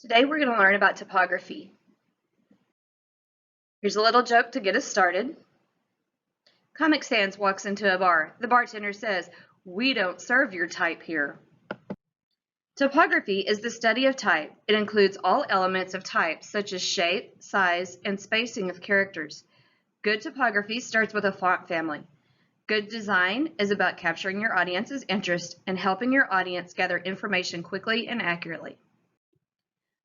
Today we're going to learn about typography. Here's a little joke to get us started. Comic Sans walks into a bar. The bartender says, "We don't serve your type here." Typography is the study of type. It includes all elements of type, such as shape, size, and spacing of characters. Good typography starts with a font family. Good design is about capturing your audience's interest and helping your audience gather information quickly and accurately.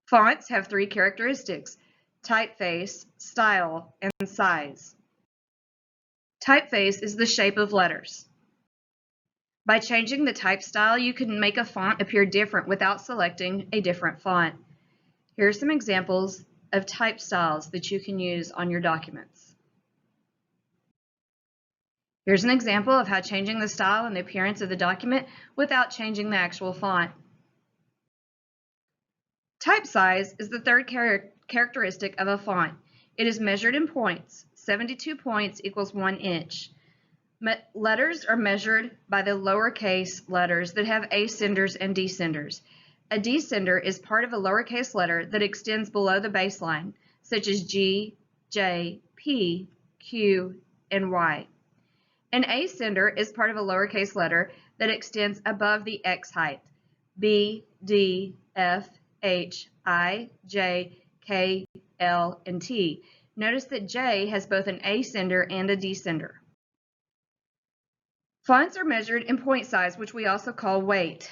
Fonts have three characteristics: typeface, style, and size. Typeface is the shape of letters. By changing the type style, you can make a font appear different without selecting a different font. Here are some examples of type styles that you can use on your documents. Here's an example of how changing the style and the appearance of the document without changing the actual font. Type size is the third characteristic of a font. It is measured in points. 72 points equals 1 inch. Letters are measured by the lowercase letters that have ascenders and descenders. A descender is part of a lowercase letter that extends below the baseline, such as G, J, P, Q, and Y. An ascender is part of a lowercase letter that extends above the X height, B, D, F, H, I, J, K, L, and T. Notice that J has both an ascender and a descender. Fonts are measured in point size, which we also call weight.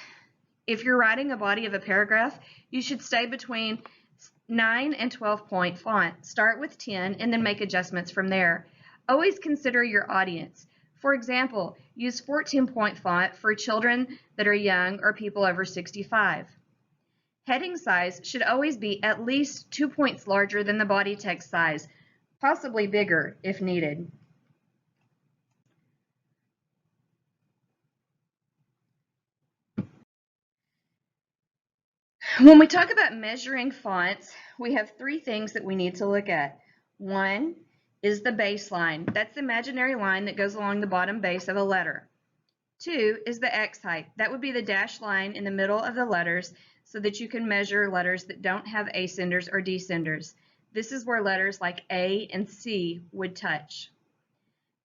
If you're writing a body of a paragraph, you should stay between 9 and 12 point font. Start with 10 and then make adjustments from there. Always consider your audience. For example, use 14-point font for children that are young or people over 65. Heading size should always be at least 2 points larger than the body text size, possibly bigger if needed. When we talk about measuring fonts, we have three things that we need to look at. One is the baseline. That's the imaginary line that goes along the bottom base of a letter. Two is the X height. That would be the dashed line in the middle of the letters so that you can measure letters that don't have ascenders or descenders. This is where letters like A and C would touch.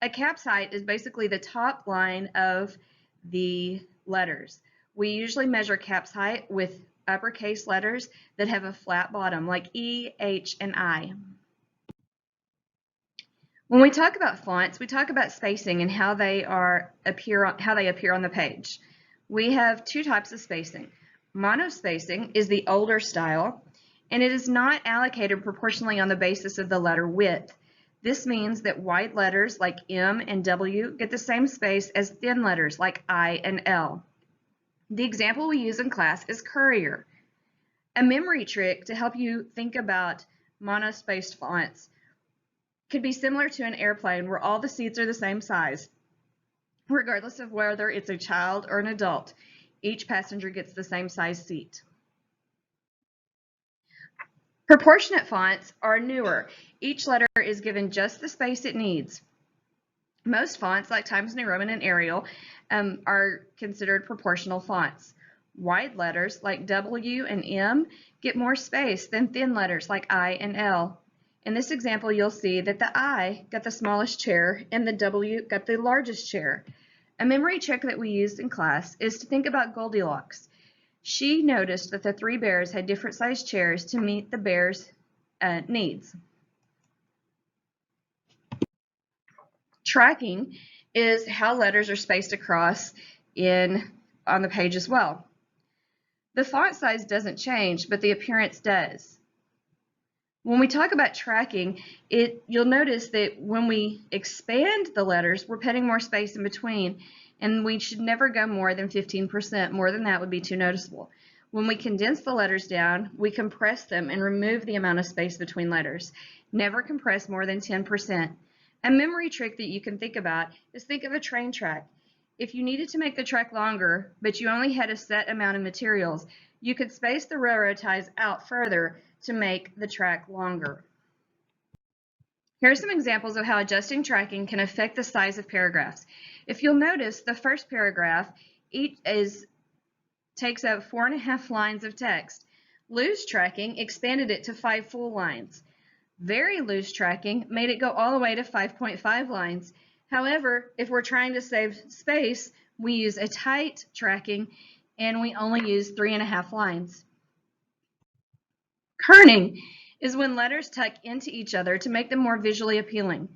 A caps height is basically the top line of the letters. We usually measure caps height with uppercase letters that have a flat bottom, like E, H, and I. When we talk about fonts, we talk about spacing and how they appear on the page. We have two types of spacing. Monospacing is the older style, and it is not allocated proportionally on the basis of the letter width. This means that wide letters like M and W get the same space as thin letters like I and L. The example we use in class is courier. A memory trick to help you think about monospaced fonts could be similar to an airplane where all the seats are the same size, regardless of whether it's a child or an adult. Each passenger gets the same size seat. Proportionate fonts are newer. Each letter is given just the space it needs. Most fonts, like Times New Roman and Arial, are considered proportional fonts. Wide letters, like W and M, get more space than thin letters like I and L. In this example, you'll see that the I got the smallest chair and the W got the largest chair. A memory trick that we used in class is to think about Goldilocks. She noticed that the three bears had different sized chairs to meet the bears' needs. Tracking is how letters are spaced across on the page as well. The font size doesn't change, but the appearance does. When we talk about tracking, you'll notice that when we expand the letters, we're putting more space in between, and we should never go more than 15%. More than that would be too noticeable. When we condense the letters down, we compress them and remove the amount of space between letters. Never compress more than 10%. A memory trick that you can think about is think of a train track. If you needed to make the track longer, but you only had a set amount of materials, you could space the railroad ties out further to make the track longer. Here are some examples of how adjusting tracking can affect the size of paragraphs. If you'll notice, the first paragraph takes up 4.5 lines of text. Loose tracking expanded it to 5 full lines. Very loose tracking made it go all the way to 5.5 lines. However, if we're trying to save space, we use a tight tracking and we only use 3.5 lines. Kerning is when letters tuck into each other to make them more visually appealing.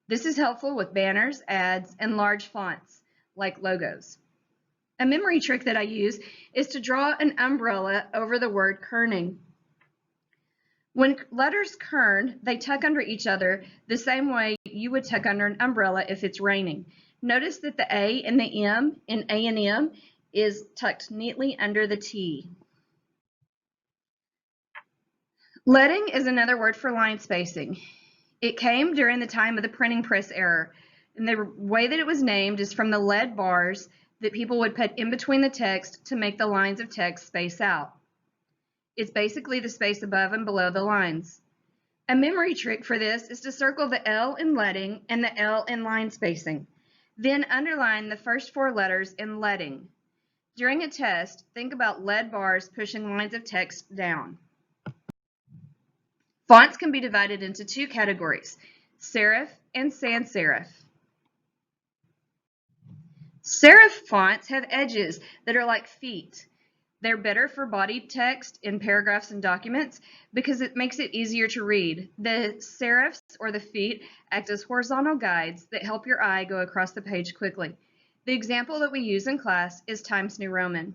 This is helpful with banners, ads, and large fonts, like logos. A memory trick that I use is to draw an umbrella over the word kerning. When letters kern, they tuck under each other the same way you would tuck under an umbrella if it's raining. Notice that the A and the M in A and M is tucked neatly under the T. Leading is another word for line spacing. It came during the time of the printing press era, and the way that it was named is from the lead bars that people would put in between the text to make the lines of text space out. It's basically the space above and below the lines. A memory trick for this is to circle the L in leading and the L in line spacing. Then underline the first 4 letters in leading. During a test, think about lead bars pushing lines of text down. Fonts can be divided into 2 categories, serif and sans serif. Serif fonts have edges that are like feet. They're better for body text in paragraphs and documents because it makes it easier to read. The serifs, or the feet, act as horizontal guides that help your eye go across the page quickly. The example that we use in class is Times New Roman.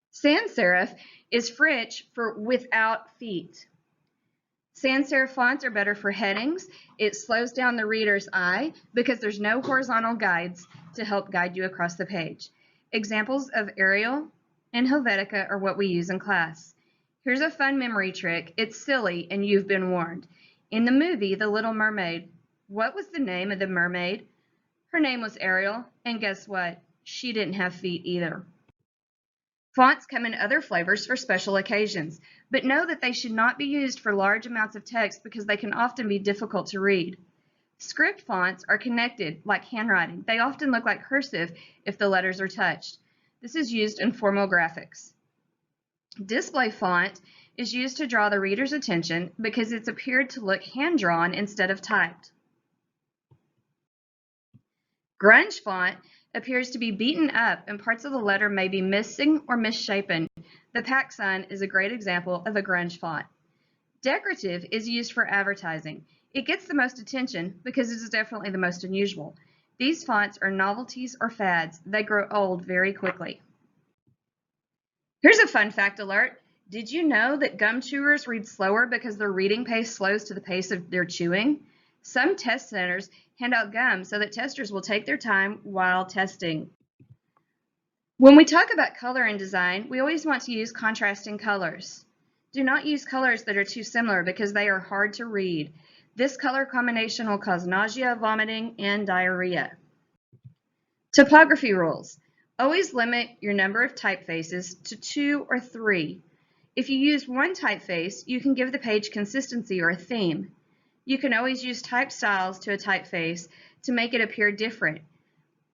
Sans serif is French for without feet. Sans serif fonts are better for headings. It slows down the reader's eye because there's no horizontal guides to help guide you across the page. Examples of Arial and Helvetica are what we use in class. Here's a fun memory trick. It's silly and you've been warned. In the movie, The Little Mermaid, what was the name of the mermaid? Her name was Ariel, and guess what? She didn't have feet either. Fonts come in other flavors for special occasions, but know that they should not be used for large amounts of text because they can often be difficult to read. Script fonts are connected like handwriting. They often look like cursive if the letters are touched. This is used in formal graphics. Display font is used to draw the reader's attention because it's appeared to look hand-drawn instead of typed. Grunge font appears to be beaten up and parts of the letter may be missing or misshapen. The PacSun is a great example of a grunge font. Decorative is used for advertising. It gets the most attention because it is definitely the most unusual. These fonts are novelties or fads. They grow old very quickly. Here's a fun fact alert. Did you know that gum chewers read slower because their reading pace slows to the pace of their chewing? Some test centers hand out gum so that testers will take their time while testing. When we talk about color and design, we always want to use contrasting colors. Do not use colors that are too similar because they are hard to read. This color combination will cause nausea, vomiting, and diarrhea. Typography rules. Always limit your number of typefaces to 2 or 3. If you use one typeface, you can give the page consistency or a theme. You can always use type styles to a typeface to make it appear different.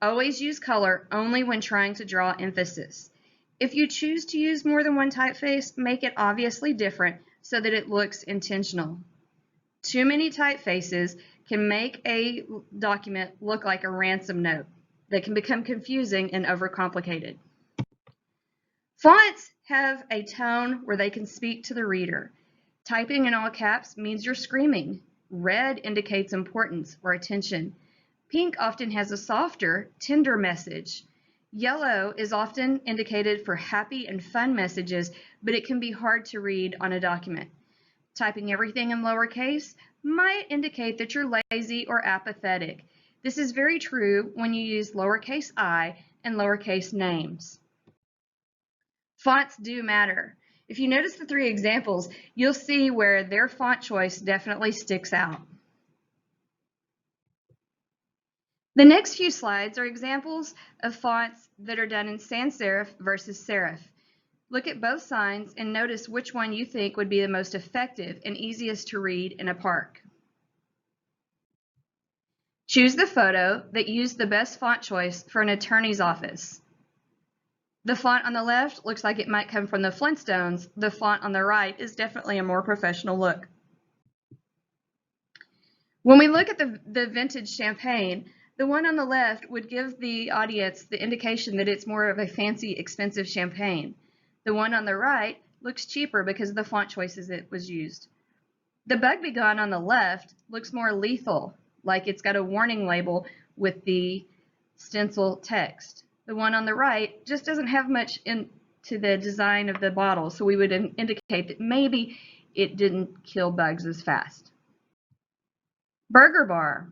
Always use color only when trying to draw emphasis. If you choose to use more than one typeface, make it obviously different so that it looks intentional. Too many typefaces can make a document look like a ransom note. They can become confusing and overcomplicated. Fonts have a tone where they can speak to the reader. Typing in all caps means you're screaming. Red indicates importance or attention. Pink often has a softer, tender message. Yellow is often indicated for happy and fun messages, but it can be hard to read on a document. Typing everything in lowercase might indicate that you're lazy or apathetic. This is very true when you use lowercase I and lowercase names. Fonts do matter. If you notice the 3 examples, you'll see where their font choice definitely sticks out. The next few slides are examples of fonts that are done in sans serif versus serif. Look at both signs and notice which one you think would be the most effective and easiest to read in a park. Choose the photo that used the best font choice for an attorney's office. The font on the left looks like it might come from the Flintstones. The font on the right is definitely a more professional look. When we look at the vintage champagne, the one on the left would give the audience the indication that it's more of a fancy, expensive champagne. The one on the right looks cheaper because of the font choices that was used. The Bug Be Gone on the left looks more lethal, like it's got a warning label with the stencil text. The one on the right just doesn't have much into the design of the bottle, so we would indicate that maybe it didn't kill bugs as fast. Burger Bar.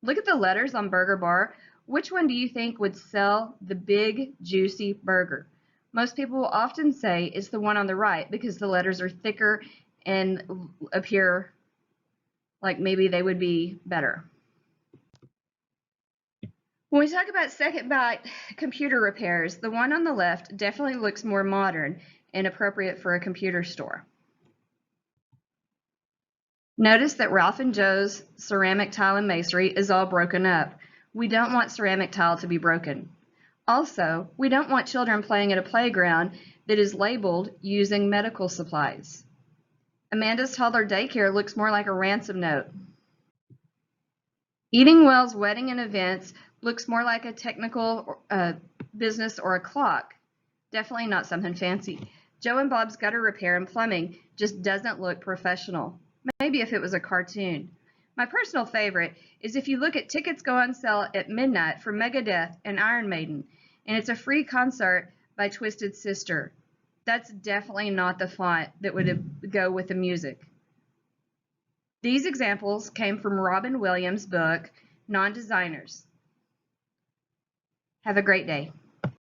Look at the letters on Burger Bar. Which one do you think would sell the big, juicy burger? Most people will often say it's the one on the right because the letters are thicker and appear like maybe they would be better. When we talk about second bite computer repairs, the one on the left definitely looks more modern and appropriate for a computer store. Notice that Ralph and Joe's ceramic tile and masonry is all broken up. We don't want ceramic tile to be broken. Also, we don't want children playing at a playground that is labeled using medical supplies. Amanda's toddler daycare looks more like a ransom note. Eating Well's wedding and events looks more like a technical business or a clock. Definitely not something fancy. Joe and Bob's gutter repair and plumbing just doesn't look professional. Maybe if it was a cartoon. My personal favorite is if you look at tickets go on sale at midnight for Megadeth and Iron Maiden, and it's a free concert by Twisted Sister. That's definitely not the font that would go with the music. These examples came from Robin Williams' book, Non-Designers. Have a great day.